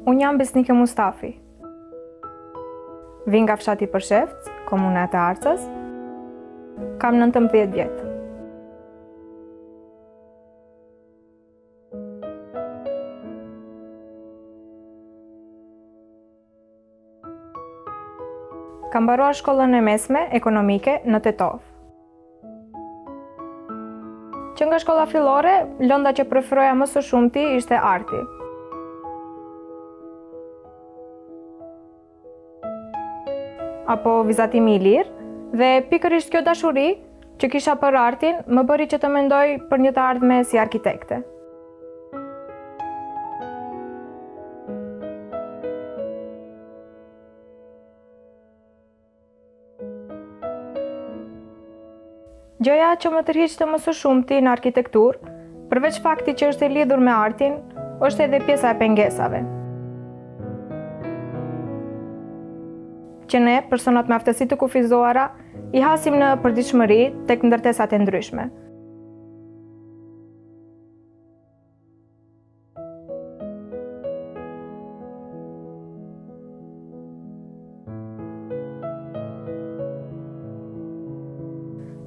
Unë jam Besnike Mustafi. Vin nga fshati Përshevc, komuna e Arcës. Kam 19 vjetë. Kam mbaruar shkollën e mesme ekonomike në Tetov. Që nga shkolla fillore, lënda që preferoja më së shumti ishte arti. Apo vizatimi i lirë, dhe pikërisht kjo dashuri që kisha për artin më bëri që të mendoj për një të ardhme si arkitekte. Gjëja që më tërhiqte më së shumti në arkitektur, përveç fakti që është e lidhur me artin, është edhe pjesa e pengesave. Që ne, personat me aftësi të kufizuara, i hasim në përditshmëri tek ndërtesat e ndryshme.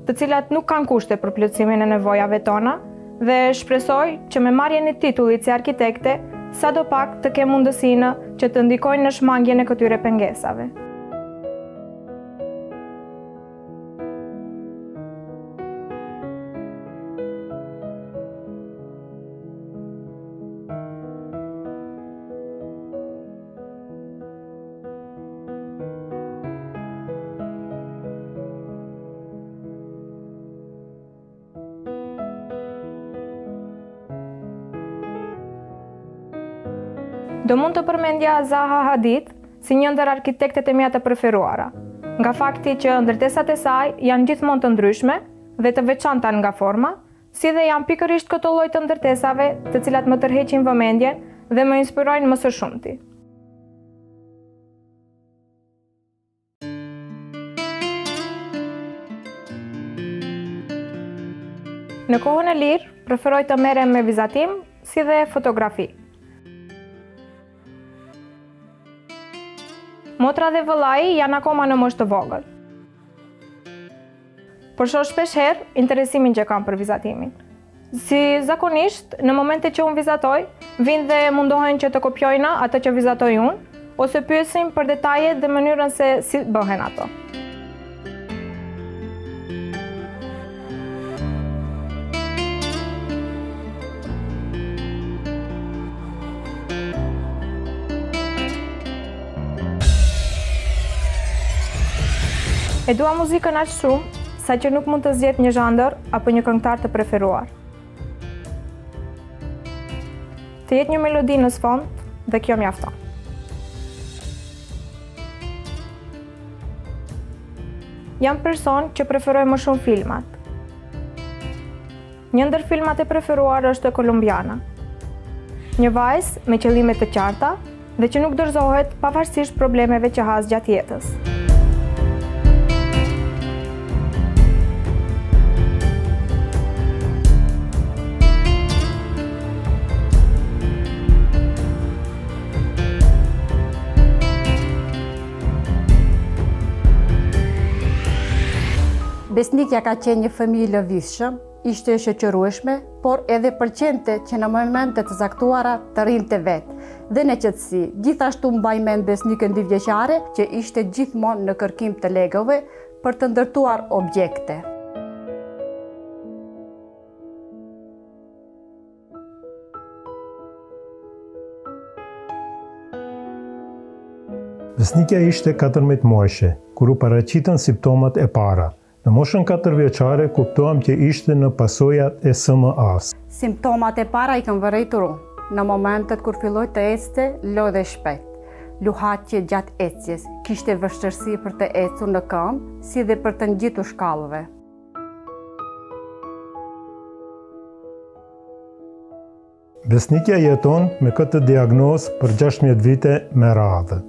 Të cilat nuk kanë kushte për plotësimin e nevojave tona dhe shpresoj që me marrjen e titullit si arkitekte, sadopak të kem mundësinë që të ndikojnë në shmangjen e këtyre pengesave. Do mund të përmendja Zaha Hadid si një ndër arkitektet e mia të preferuara, nga fakti që ndërtesat e saj janë gjithmonë të ndryshme dhe të veçanta nga forma, si dhe janë pikërisht këto lloj të ndërtesave të cilat më tërheqin vëmendjen dhe më inspirojnë më së shumti. Në kohën e lirë, preferoj të merrem me vizatim si dhe fotografi. Motra dhe vëllai janë akoma në moshë të vogël. Por shoh shpesh herë interesimin që kam për vizatimin. Si zakonisht, në momente që unë vizatoj, vinë dhe mundohen që të kopjojnë atë që vizatoj unë, ose pyesin për detajet dhe mënyrën se si bëhen ato. E dua muzikën aq shumë, sa që nuk mund të zgjedh një zhandër apo një këngëtar të preferuar. Të jetë një melodi në sfond dhe kjo mjafton. Jam person që preferoj më shumë filmat. Një ndër filmat e preferuar është Kolumbiana. Një vajzë me qëllime të qarta dhe që nuk dorëzohet pavarësisht problemeve që has gjatë jetës. Besnikja ka qenë një familje lëvizshëm, ishte e shoqërueshme, por edhe pëlqente që në momente të caktuara të rrinte vetë dhe në qetësi. Gjithashtu mbaj mend Besnikën 2 vjeçare që ishte gjithmonë në kërkim të legove për të ndërtuar objekte. Besnikja ishte 14 muajshe, kur u paraqitën simptomat e para. Në moshën 4 vjeçare kuptuam që ishte në pasojat e SMA-s. Simptomat e para i kanë vërejturu. Në momentet kur filloi të ecte, lodhe shpejt. Luhatje gjatë ecjes, kishte vështirësi për të ecur në këmbë, si dhe për të ngjitur shkallëve. Besnikja jeton me këtë diagnozë për 16 vite me radhë.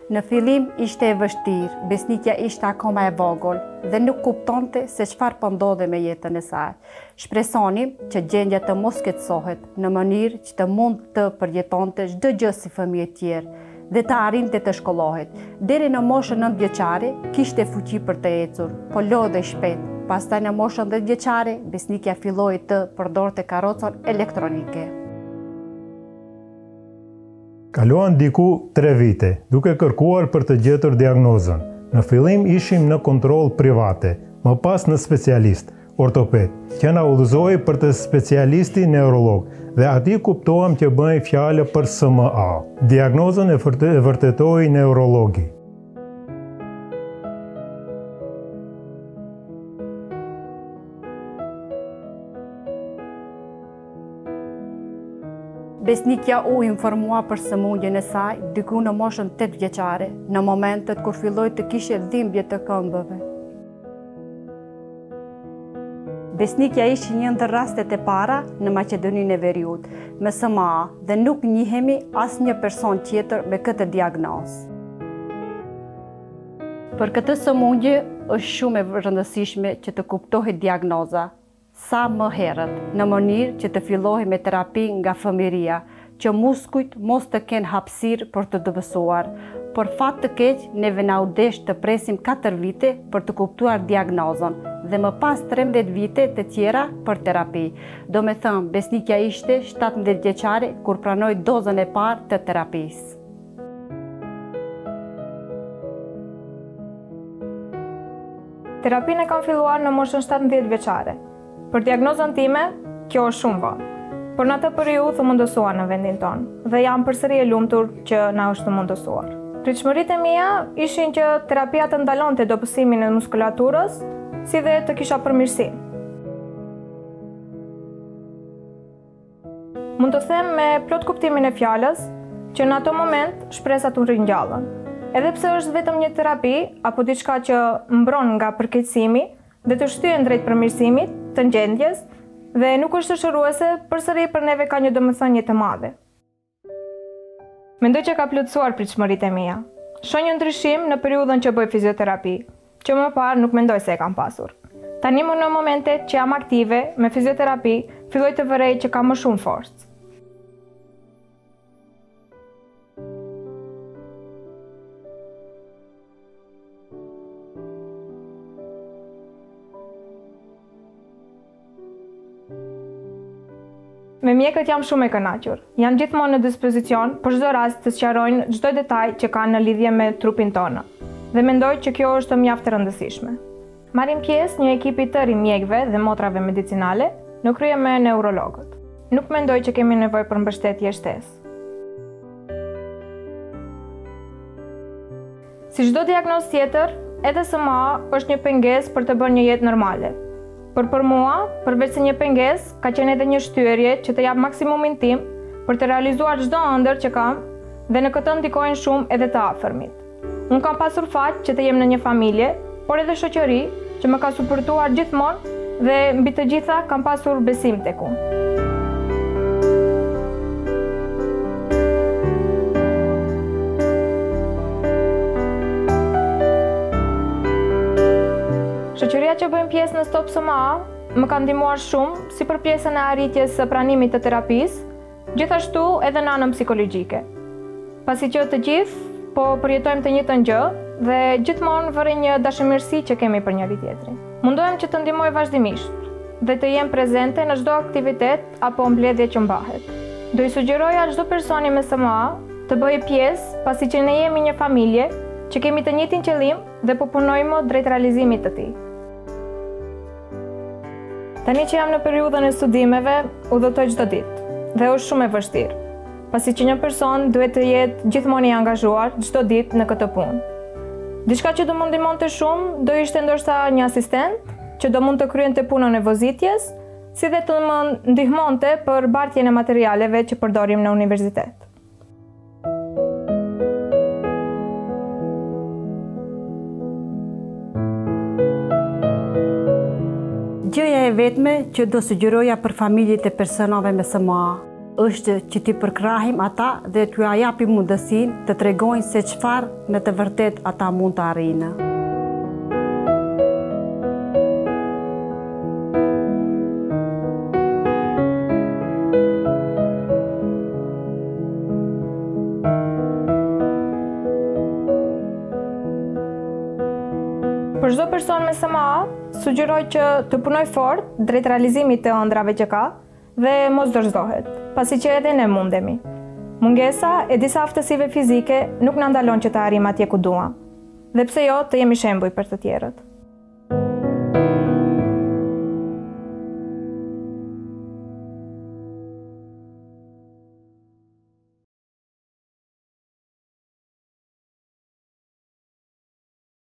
Në fillim ishte e vështirë, besnikja ishte akoma e vogël dhe nuk kuptonte se çfarë po ndodhe me jetën e saj. Shpresonim që gjendja të mos keqësohet në mënyrë që të mund të përjetonte çdo gjë si fëmijët tjerë dhe të arrinte të shkollohet. Deri në moshën 9 vjeçare kishte fuqi për të ecur, po lodhej shpejt. Pastaj në moshën 10 vjeçare besnikja filloi të përdorte karrocën elektronike. Kaluan diku 3 vite, duke kërkuar për të gjetur diagnozën. Në fillim ishim në kontroll private, më pas në specialist, ortoped, që na udhëzoi për të specialisti neurolog dhe aty kuptuam që bëhej fjalë për SMA. Diagnozën e vërtetoi neurologi. Besnikja u informua për sëmundjen e saj diku në moshën 8 vjeçare, në momentet kur filloi të kishte dhimbje të këmbëve. Besnikja ishte një ndër rastet e para në Maqedoninë e Veriut me SMA dhe nuk njihemi asnjë person tjetër me këtë diagnozë. Për këtë sëmundje është shumë e rëndësishme që të kuptohet diagnoza sa më herët, në mënyrë që të fillohi me terapi nga fëmijëria, që muskujt mos të kenë hapësirë për të dëbësuar. Por fat të keq, neve na u desh të presim 4 vite për të kuptuar diagnozën dhe më pas 13 vite të tjera për terapi. Do me thënë, besnikja ishte 17 vjeçare kur pranoi dozën e parë të terapisë. Terapinë e kam filluar në moshën 17 vjeçare. Për diagnozën time, kjo është shumë vonë, por në atë periudhë u mundësuar në vendin tonë dhe jam përsëri e lumtur që na është mundësuar. Pritshmëritë e mia ishin që terapia të ndalonte dobësimin e muskulaturës, si dhe të kisha përmirësim. Mund të them me plot kuptimin e fjalës që në ato moment shpresat u ringjallën. Edhe pse është vetëm një terapi apo diçka që mbron nga përkeqësimi dhe të shtyen drejt përmirësimit të gjendjes dhe nuk është shëruese, përsëri për neve ka një domethënie të madhe. Mendoj që ka plotësuar pritshmëritë e mia. Shoh një ndryshim në periudhën që bëj fizioterapi, që më parë nuk mendoj se e kam pasur. Tani më në momentet që jam aktive me fizioterapi, filloj të vërej që kam më shumë forcë. Me mjekët jam shumë e kënaqur. Janë gjithmonë në dispozicion për çdo rast të sqarojnë çdo detaj që kanë në lidhje me trupin tonë. Dhe mendoj që kjo është mjaft e rëndësishme. Marrim pjesë një ekip i tërë i mjekëve dhe motrave medicinale, në krye me neurologët. Nuk mendoj që kemi nevojë për mbështetje shtesë. Si çdo diagnozë tjetër, edhe SMA është një pengesë për të bërë një jetë normale. Por për mua, përveç se një pengesë, ka qenë edhe një shtyrje që të jap maksimumin tim për të realizuar çdo ëndër që kam dhe në këtë ndikojnë shumë edhe të afërmit. Unë kam pasur fat që të jem në një familje, por edhe shoqëri që më ka suportuar gjithmonë dhe mbi të gjitha kam pasur besim tek unë. Shoqëria që bëjmë pjesë në Stop SMA më ka ndihmuar shumë si për pjesën e arritjes së pranimit të terapisë, gjithashtu edhe në anën psikologjike. Pasi që të gjithë po përjetojmë të njëjtën gjë dhe gjithmonë vëre një dashamirësi që kemi për njëri tjetrin. Mundohem që të ndihmoj vazhdimisht dhe të jem prezente në çdo aktivitet apo mbledhje që mbahet. Do i sugjeroja çdo personi me SMA të bëjë pjesë, pasi që ne jemi një familje që kemi të njëjtin qëllim dhe po punojmë drejt realizimit të tij. Tani që jam në periudhën e studimeve, udhëtoj çdo ditë dhe është shumë e vështirë, pasi që një person duhet të jetë gjithmonë i angazhuar çdo ditë në këtë punë. Diçka që do më ndihmonte shumë do ishte ndoshta një asistent që do mund të kryente punën e vozitjes, si dhe të më ndihmonte për bartjen e materialeve që përdorim në universitet. Gjëja e vetme që do sugjeroja për familjet e personave me SMA është që t'i përkrahim ata dhe t'u japim mundësinë të tregojnë se çfarë në të vërtet ata mund të arrijnë. Për çdo person me SMA, sugjeroj që të punoj fort drejt realizimit të ëndrave që ka dhe mos dorëzohet, pasi që edhe ne mundemi. Mungesa e disa aftësive fizike nuk na ndalon që të arrijmë atje ku duam. Dhe pse jo, të jemi shembuj për të tjerët.